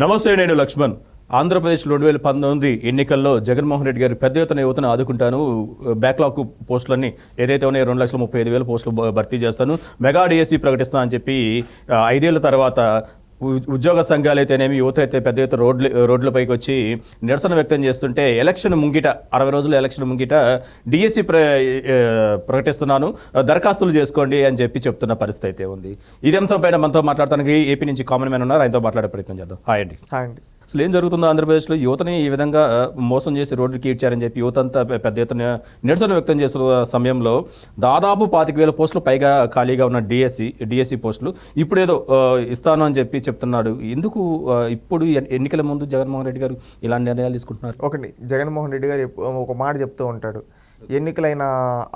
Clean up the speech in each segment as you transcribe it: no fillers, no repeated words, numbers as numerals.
నమస్తే, నేను లక్ష్మణ్. ఆంధ్రప్రదేశ్ 2019 ఎన్నికల్లో జగన్మోహన్ రెడ్డి గారు పెద్ద ఎత్తున యువతను ఆదుకుంటాను, బ్యాక్లాగ్ పోస్టులన్నీ ఏదైతే ఉన్నాయో 2,35,000 పోస్టులు భర్తీ చేస్తాను, మెగా డిఎస్సి ప్రకటిస్తాను అని చెప్పి 5 ఏళ్ల తర్వాత ఉద్యోగ సంఘాలు అయితేనేమి, యువత అయితే పెద్ద ఎత్తున రోడ్లపైకి వచ్చి నిరసన వ్యక్తం చేస్తుంటే ఎలక్షన్ ముంగిట 60 రోజుల ఎలక్షన్ ముంగిట డిఎస్సి ప్రకటిస్తున్నాను, దరఖాస్తులు చేసుకోండి అని చెప్పి చెప్తున్న పరిస్థితి అయితే ఉంది. ఇదే అంశం పైన మనతో మాట్లాడటానికి ఏపీ నుంచి కామన్ మ్యాన్ ఉన్నారు, ఆయనతో మాట్లాడే ప్రయత్నం చేద్దాం. హాయ్ అండి. అసలు ఏం జరుగుతుందో ఆంధ్రప్రదేశ్లో? యువతని ఈ విధంగా మోసం చేసి రోడ్డుకి ఈడ్చారని చెప్పి యువత అంతా పెద్ద ఎత్తున నిరసన వ్యక్తం చేస్తున్న సమయంలో దాదాపు 25,000 పోస్టులు పైగా ఖాళీగా ఉన్న డిఎస్సి పోస్టులు ఇప్పుడు ఏదో ఇస్తాను అని చెప్పి చెప్తున్నాడు. ఎందుకు ఇప్పుడు ఎన్నికల ముందు జగన్మోహన్ రెడ్డి గారు ఇలాంటి నిర్ణయాలు తీసుకుంటున్నారు? ఒకటి, జగన్మోహన్ రెడ్డి గారు ఒక మాట చెప్తూ ఉంటాడు, ఎన్నికలైన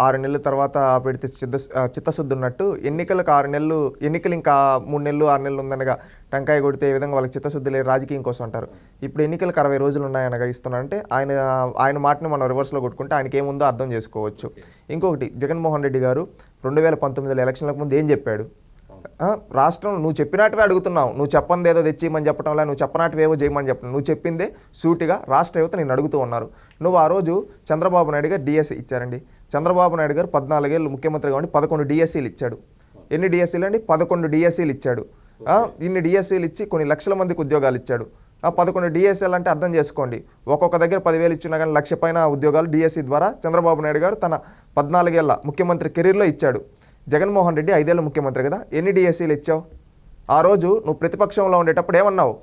6 నెలల తర్వాత పెడితే చిత్తశుద్ధి ఉన్నట్టు ఎన్నికలకు 6 నెలలు, ఎన్నికలు ఇంకా 3 నెలలు 6 నెలలు ఉందనగా టెంకాయ కొడితే ఏ విధంగా వాళ్ళకి చిత్తశుద్ధి లేదు, రాజకీయం కోసం అంటారు. ఇప్పుడు ఎన్నికలకు 60 రోజులు ఉన్నాయనగా ఇస్తున్నారంటే ఆయన మాటని మనం రివర్స్లో కొట్టుకుంటే ఆయనకి ఏముందో అర్థం చేసుకోవచ్చు. ఇంకొకటి, జగన్మోహన్ రెడ్డి గారు 2019 ఎలక్షన్లకు ముందు ఏం చెప్పాడు? రాష్ట్రం నువ్వు చెప్పినట్టువే అడుగుతున్నావు, నువ్వు చెప్పంది ఏదో తెచ్చిమని చెప్పడంలా, నువ్వు చెప్పినట్టువేవో చేయమని చెప్పడం, నువ్వు చెప్పిందే సూటిగా రాష్ట్ర యువత నేను అడుగుతూ ఉన్నారు. నువ్వు ఆ రోజు చంద్రబాబు నాయుడు గారు డిఎస్సి ఇచ్చారండి. చంద్రబాబు నాయుడు గారు 14 ఏళ్ళు ముఖ్యమంత్రిగా ఉండి 11 డిఎస్సీలు ఇచ్చాడు. ఎన్ని డిఎస్సీలు అండి? 11 డిఎస్సీలు ఇచ్చాడు. ఇన్ని డిఎస్సీలు ఇచ్చి కొన్ని లక్షల మందికి ఉద్యోగాలు ఇచ్చాడు. 11 డిఎస్సీలు అంటే అర్థం చేసుకోండి, ఒక్కొక్క దగ్గర 10,000 ఇచ్చినా కానీ 1,00,000 పైన ఉద్యోగాలు డిఎస్సీ ద్వారా చంద్రబాబు నాయుడు గారు తన 14 ఏళ్ల ముఖ్యమంత్రి కెరీర్లో ఇచ్చాడు. జగన్మోహన్ రెడ్డి 5 ఏళ్ళ ముఖ్యమంత్రి కదా, ఎన్ని డిఎస్సీలు ఇచ్చావు? ఆ రోజు నువ్వు ప్రతిపక్షంలో ఉండేటప్పుడు ఏమన్నావు?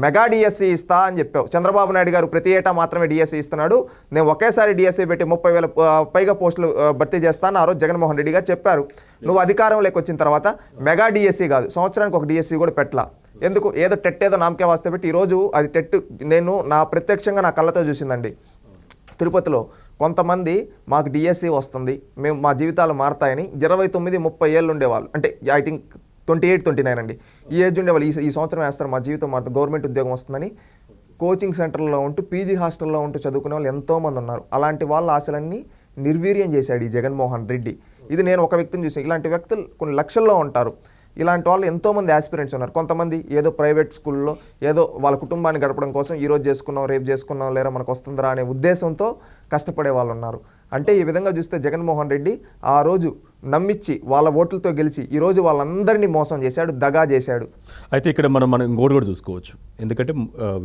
మెగా డిఎస్సి ఇస్తా అని చెప్పావు. చంద్రబాబు నాయుడు గారు ప్రతి ఏటా మాత్రమే డిఎస్సి ఇస్తున్నాడు, నేను ఒకేసారి డిఎస్సి పెట్టి 30,000 పైగా పోస్టులు భర్తీ చేస్తాను ఆ రోజు జగన్మోహన్ రెడ్డి గారు చెప్పారు. నువ్వు అధికారంలోకి వచ్చిన తర్వాత మెగా డిఎస్సి కాదు, సంవత్సరానికి ఒక డిఎస్సి కూడా పెట్టలా. ఎందుకు? ఏదో టెట్ ఏదో నామకే వాస్తే పెట్టి ఈరోజు అది టెట్ నేను ప్రత్యక్షంగా నా కళ్ళతో చూసిందండి. తిరుపతిలో కొంతమంది మాకు డిఎస్సి వస్తుంది, మేము మా జీవితాలు మారతాయని 29-30 ఏళ్ళు ఉండేవాళ్ళు, అంటే ఐ థింక్ 28-29 అండి ఈ ఏజ్ ఉండేవాళ్ళు, ఈ సంవత్సరం వేస్తారు మా జీవితం మారుతుంది, గవర్నమెంట్ ఉద్యోగం వస్తుందని కోచింగ్ సెంటర్లో ఉంటూ పీజీ హాస్టల్లో ఉంటూ చదువుకునే వాళ్ళు ఎంతోమంది ఉన్నారు. అలాంటి వాళ్ళ ఆశలన్నీ నిర్వీర్యం చేశాడు ఈ జగన్మోహన్ రెడ్డి. ఇది నేను ఒక వ్యక్తిని చూసాను. ఇలాంటి వ్యక్తులు కొన్ని లక్షల్లో ఉంటారు. ఇలాంటి వాళ్ళు ఎంతోమంది ఆస్పిరెంట్స్ ఉన్నారు. కొంతమంది ఏదో ప్రైవేట్ స్కూల్లో ఏదో వాళ్ళ కుటుంబాన్ని గడపడం కోసం ఈరోజు చేసుకున్నాం రేపు చేసుకున్నాం లేరా మనకు వస్తుందిరా అనే ఉద్దేశంతో కష్టపడే వాళ్ళు ఉన్నారు. అంటే ఈ విధంగా చూస్తే జగన్మోహన్ రెడ్డి ఆ రోజు నమ్మిచ్చి వాళ్ళ ఓట్లతో గెలిచి ఈరోజు వాళ్ళందరినీ మోసం చేశాడు, దగా చేశాడు. అయితే ఇక్కడ మనం ఇంకోటి కూడా చూసుకోవచ్చు. ఎందుకంటే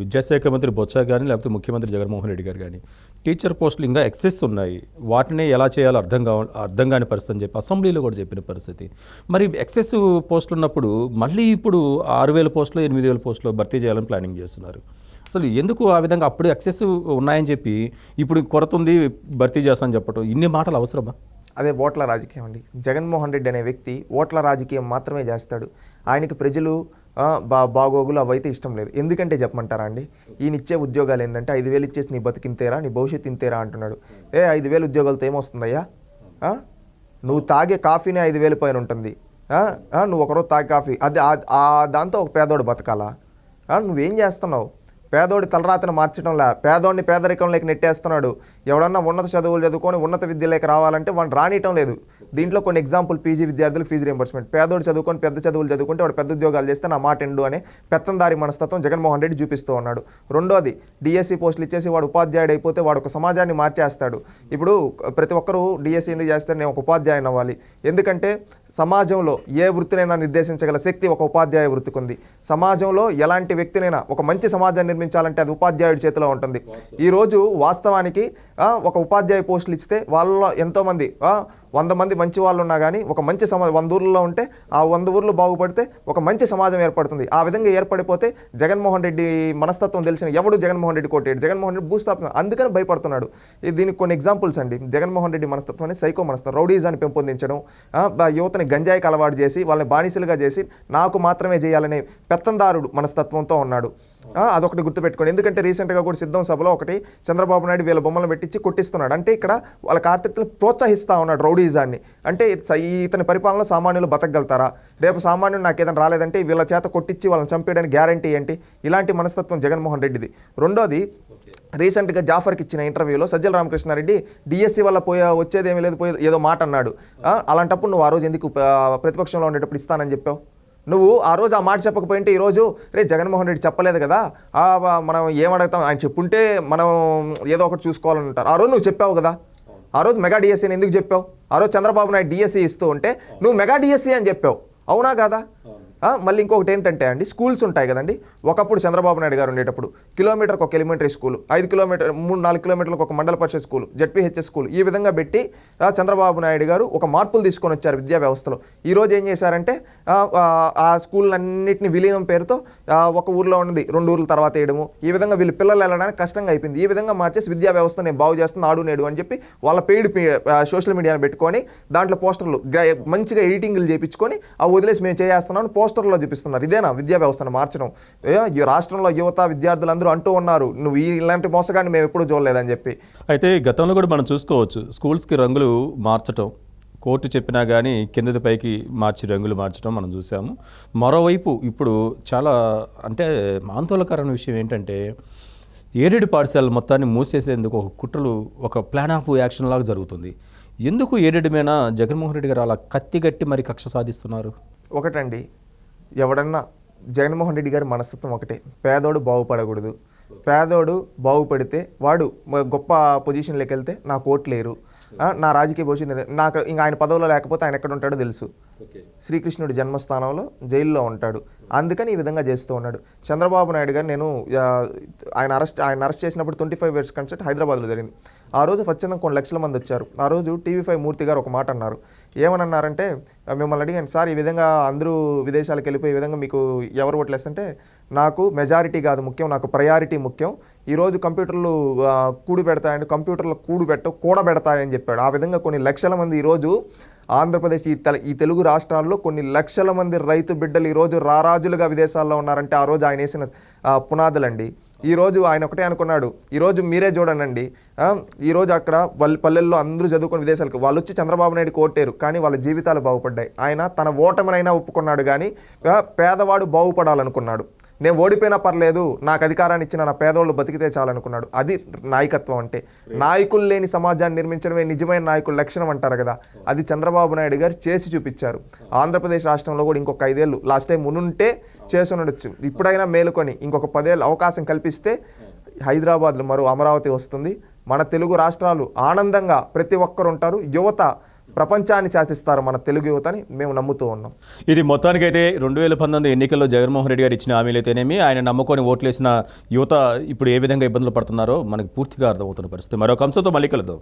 విద్యాశాఖ మంత్రి బొత్స కానీ లేకపోతే ముఖ్యమంత్రి జగన్మోహన్ రెడ్డి గారు కానీ టీచర్ పోస్టులు ఇంకా ఎక్సెస్ ఉన్నాయి, వాటిని ఎలా చేయాలో అర్థం కాని పరిస్థితి అని చెప్పి అసెంబ్లీలో కూడా చెప్పిన పరిస్థితి. మరి ఎక్సెస్ పోస్టులు ఉన్నప్పుడు మళ్ళీ ఇప్పుడు 6,000 పోస్టులు 8,000 పోస్టులు భర్తీ చేయాలని ప్లానింగ్ చేస్తున్నారు. అసలు ఎందుకు ఆ విధంగా? అప్పుడు ఎక్సెస్ ఉన్నాయని చెప్పి ఇప్పుడు కొరత ఉంది భర్తీ చేస్తామని చెప్పడం, ఇన్ని మాటలు అవసరమా? అదే ఓట్ల రాజకీయం అండి. జగన్మోహన్ రెడ్డి అనే వ్యక్తి ఓట్ల రాజకీయం మాత్రమే చేస్తాడు. ఆయనకి ప్రజలు బాగోగులు అవైతే ఇష్టం లేదు. ఎందుకంటే చెప్పమంటారా అండి, ఈయన ఇచ్చే ఉద్యోగాలు ఏంటంటే 5,000 ఇచ్చేసి నీ బతికింతేరా, నీ భవిష్యత్తు ఇంతేరా అంటున్నాడు. 5,000 ఉద్యోగాలతో ఏమొస్తుందయ్యా? నువ్వు తాగే కాఫీనే 5,000 పైన ఉంటుంది. నువ్వు ఒకరోజు తాగే కాఫీ అది దాంతో ఒక పేదోడు బతకాలా? నువ్వేం చేస్తున్నావు? పేదోడి తలరాతను మార్చడంలా పేదోడిని పేదరికంలోకి నెట్టేస్తున్నాడు. ఎవడన్నా ఉన్నత చదువులు చదువుకొని ఉన్నత విద్యలోకి రావాలంటే వాడిని రానియటం లేదు. దీంట్లో కొన్ని ఎగ్జాంపుల్, పీజీ విద్యార్థులకు ఫీజు రియంబర్స్మెంట్, పేదోడు చదువుకొని పెద్ద చదువులు చదువుకుంటే వాడు పెద్ద ఉద్యోగాలు చేస్తే నా మాట ఎండు అనే పెత్తందారి మనస్తత్వం జగన్మోహన్ రెడ్డి చూపిస్తూ ఉన్నాడు. రెండోది, డిఎస్సి పోస్టులు ఇచ్చేసి వాడు ఉపాధ్యాయుడు అయిపోతే వాడు ఒక సమాజాన్ని మార్చేస్తాడు. ఇప్పుడు ప్రతి ఒక్కరూ డిఎస్సి ఎందుకు చేస్తారు? నేను ఒక ఉపాధ్యాయుని అవ్వాలి. ఎందుకంటే సమాజంలో ఏ వృత్తినైనా నిర్దేశించగల శక్తి ఒక ఉపాధ్యాయ వృత్తికి ఉంది. సమాజంలో ఎలాంటి వ్యక్తినైనా ఒక మంచి సమాజాన్ని నిర్మించాలంటే అది ఉపాధ్యాయుడి చేతిలో ఉంటుంది. ఈరోజు వాస్తవానికి ఒక ఉపాధ్యాయ పోస్టులు ఇస్తే వాళ్ళలో ఎంతోమంది 100 మంది మంచి వాళ్ళు ఉన్నా కానీ ఒక మంచి 100 ఊర్లలో ఉంటే ఆ 100 ఊర్లు బాగుపడితే ఒక మంచి సమాజం ఏర్పడుతుంది. ఆ విధంగా ఏర్పడిపోతే జగన్మోహన్ రెడ్డి మనస్తత్వం తెలిసిన ఎవడు జగన్మోహన్ రెడ్డి కొట్టాడు, జగన్మోహన్ రెడ్డి భూస్థాపన, అందుకని భయపడుతున్నాడు. దీనికి కొన్ని ఎగ్జాంపుల్స్ అండి. జగన్మోహన్ రెడ్డి మనస్తత్వాన్ని సైకో మనస్తత్వం, రౌడీజాన్ని పెంపొందించడం, యువతని గంజాయికి అలవాటు చేసి వాళ్ళని బానిసలుగా చేసి నాకు మాత్రమే చేయాలనే పెత్తందారుడు మనస్తత్వంతో ఉన్నాడు. అదొకటి గుర్తుపెట్టుకోండి. ఎందుకంటే రీసెంట్గా కూడా సిద్ధం సభలో ఒకటి చంద్రబాబు నాయుడు వీళ్ళ బొమ్మలను పెట్టించి కొట్టిస్తున్నాడు. అంటే ఇక్కడ వాళ్ళ కార్తీకులను ప్రోత్సహిస్తూ ఉన్నాడు రౌడీజాన్ని. అంటే ఇతని పరిపాలనలో సామాన్యులు బతకగలుగుతారా? రేపు సామాన్యుడు నాకు ఏదైనా రాలేదంటే వీళ్ళ చేత కొట్టించి వాళ్ళని చంపేయడానికి గ్యారంటీ ఏంటి? ఇలాంటి మనస్తత్వం జగన్మోహన్ రెడ్డిది. రెండోది, రీసెంట్గా జాఫర్కి ఇచ్చిన ఇంటర్వ్యూలో సజ్జల రామకృష్ణారెడ్డి డిఎస్సి వల్ల వచ్చేదేమీ లేదు ఏదో మాట అన్నాడు. అలాంటప్పుడు నువ్వు ఆ రోజు ఎందుకు ప్రతిపక్షంలో ఉండేటప్పుడు ఇస్తానని చెప్పావు? నువ్వు ఆ రోజు ఆ మాట చెప్పకపోయింటే ఈరోజు రే జగన్మోహన్ రెడ్డి చెప్పలేదు కదా మనం ఏమడుగుతాం, ఆయన చెప్పుంటే మనం ఏదో ఒకటి చూసుకోవాలని ఉంటారు. ఆ రోజు నువ్వు చెప్పావు కదా, ఆ రోజు మెగా డిఎస్సీని ఎందుకు చెప్పావు? ఆ రోజు చంద్రబాబు నాయుడు డిఎస్సీ ఇస్తూ ఉంటే నువ్వు మెగా డిఎస్సీ అని చెప్పావు, అవునా కాదా? మళ్ళీ ఇంకొకటి ఏంటంటే అండి, స్కూల్స్ ఉంటాయి కదండి. ఒకప్పుడు చంద్రబాబు నాయుడు గారు ఉండేటప్పుడు కిలోమీటర్కి ఒక ఎలిమెంటరీ స్కూల్, 5 కిలోమీటర్ 3-4 కిలోమీటర్లకు ఒక మండల పరిషత్ స్కూల్, జెడ్పీహెచ్ఎస్ స్కూల్, ఈ విధంగా పెట్టి చంద్రబాబు నాయుడు గారు ఒక మార్పులు తీసుకొని వచ్చారు విద్యా వ్యవస్థలో. ఈరోజు ఏం చేశారంటే ఆ స్కూళ్ళన్నింటినీ విలీనం పేరుతో ఒక ఊర్లో ఉన్నది 2 ఊర్ల తర్వాత వేయడము, ఈ విధంగా వీళ్ళు పిల్లలు వెళ్ళడానికి కష్టంగా అయిపోయింది. ఈ విధంగా మార్చేసి విద్యా వ్యవస్థ నేను బాగు చేస్తాను నాడు నేడు అని చెప్పి వాళ్ళ పెయిడ్ సోషల్ మీడియాని పెట్టుకొని దాంట్లో పోస్టర్లు మంచిగా ఎడిటింగ్లు చేయించుకొని వదిలేసి మేము చేస్తున్నాం పోస్టర్లో చూపిస్తున్నారు. ఇదేనా విద్యా వ్యవస్థను మార్చడం? రాష్ట్రంలో యువత విద్యార్థులందరూ అంటూ ఉన్నారు నువ్వు ఇలాంటి మోసగాన్ని మేము ఎప్పుడూ చూడలేదని చెప్పి. అయితే గతంలో కూడా మనం చూసుకోవచ్చు, స్కూల్స్కి రంగులు మార్చటం, కోర్టు చెప్పినా కానీ కిందది పైకి మార్చి రంగులు మార్చడం మనం చూసాము. మరోవైపు ఇప్పుడు చాలా అంటే ఆందోళనకరమైన విషయం ఏంటంటే ఏడెడ్ పాఠశాలలు మొత్తాన్ని మూసేసేందుకు ఒక కుట్రలు, ఒక ప్లాన్ ఆఫ్ యాక్షన్ లాగా జరుగుతుంది. ఎందుకు ఏడెడ్ మీద జగన్మోహన్ రెడ్డి గారు అలా కత్తిగట్టి మరి కక్ష సాధిస్తున్నారు? ఒకటండి, ఎవడన్నా జగన్మోహన్ రెడ్డి గారి మనస్తత్వం ఒకటే, పేదోడు బాగుపడకూడదు. పేదోడు బాగుపడితే వాడు గొప్ప పొజిషన్లోకి వెళ్తే నాకు ఓట్లేరు, నా రాజకీయ భవిష్యత్తు నాకు ఇంకా ఆయన పదవిలో లేకపోతే ఆయన ఎక్కడ ఉంటాడో తెలుసు. శ్రీకృష్ణుడి జన్మస్థానంలో జైల్లో ఉంటాడు, అందుకని ఈ విధంగా చేస్తూ ఉన్నాడు. చంద్రబాబు నాయుడు గారు నేను ఆయన అరెస్ట్ చేసినప్పుడు 25 ఇయర్స్ కన్సర్ట్ హైదరాబాద్లో జరిగింది. ఆ రోజు స్వచ్ఛందంగా కొన్ని లక్షల మంది వచ్చారు. ఆ రోజు TV5 మూర్తి గారు ఒక మాట అన్నారు. ఏమన్నారంటే మిమ్మల్ని అడిగాను, సార్ ఈ విధంగా అందరూ విదేశాలకు వెళ్ళిపోయి ఈ విధంగా మీకు ఎవరు ఓట్లేస్తుంటే నాకు మెజారిటీ కాదు ముఖ్యం, నాకు ప్రయారిటీ ముఖ్యం. ఈరోజు కంప్యూటర్లు కూడు పెడతాయండి, కంప్యూటర్లు కూడబెడతాయని చెప్పాడు. ఆ విధంగా కొన్ని లక్షల మంది ఈరోజు ఆంధ్రప్రదేశ్ ఈ తెలుగు రాష్ట్రాల్లో కొన్ని లక్షల మంది రైతు బిడ్డలు ఈరోజు రారాజులుగా విదేశాల్లో ఉన్నారంటే ఆ రోజు ఆయన వేసిన పునాదులండి. ఈరోజు ఆయన ఒకటే అనుకున్నాడు, ఈరోజు మీరే చూడండి, ఈరోజు అక్కడ పల్లెల్లో అందరూ చదువుకుని విదేశాలకు వాళ్ళు వచ్చి చంద్రబాబు నాయుడు కోర్టేరు, కానీ వాళ్ళ జీవితాలు బాగుపడ్డాయి. ఆయన తన ఓటమినైనా ఒప్పుకున్నాడు, కానీ పేదవాడు బాగుపడాలనుకున్నాడు. నేను ఓడిపోయినా పర్లేదు, నాకు అధికారాన్ని ఇచ్చిన నా పేదవాళ్ళు బతికితే చాలనుకున్నాడు. అది నాయకత్వం అంటే. నాయకులు లేని సమాజాన్ని నిర్మించడమే నిజమైన నాయకుల లక్షణం అంటారు కదా, అది చంద్రబాబు నాయుడు గారు చేసి చూపించారు. ఆంధ్రప్రదేశ్ రాష్ట్రంలో కూడా ఇంకొక 5 ఏళ్ళు లాస్ట్ టైం మునుంటే చేసి ఉండొచ్చు, ఇప్పుడైనా మేలుకొని ఇంకొక 10 ఏళ్ళు అవకాశం కల్పిస్తే హైదరాబాద్లో మరో అమరావతి వస్తుంది. మన తెలుగు రాష్ట్రాలు ఆనందంగా ప్రతి ఒక్కరు ఉంటారు. యువత ప్రపంచాన్ని శాసిస్తారు మన తెలుగు యువతని మేము నమ్ముతూ ఉన్నాం. ఇది మొత్తానికైతే 2019 ఎన్నికల్లో జగన్మోహన్ రెడ్డి గారు ఇచ్చిన హామీలు అయితేనేమి, ఆయన నమ్ముకొని ఓట్లేసిన యువత ఇప్పుడు ఏ విధంగా ఇబ్బందులు పడుతున్నారో మనకు పూర్తిగా అర్థమవుతున్న పరిస్థితి. మరొక అంశంతో మళ్ళీ కలుద్దాం.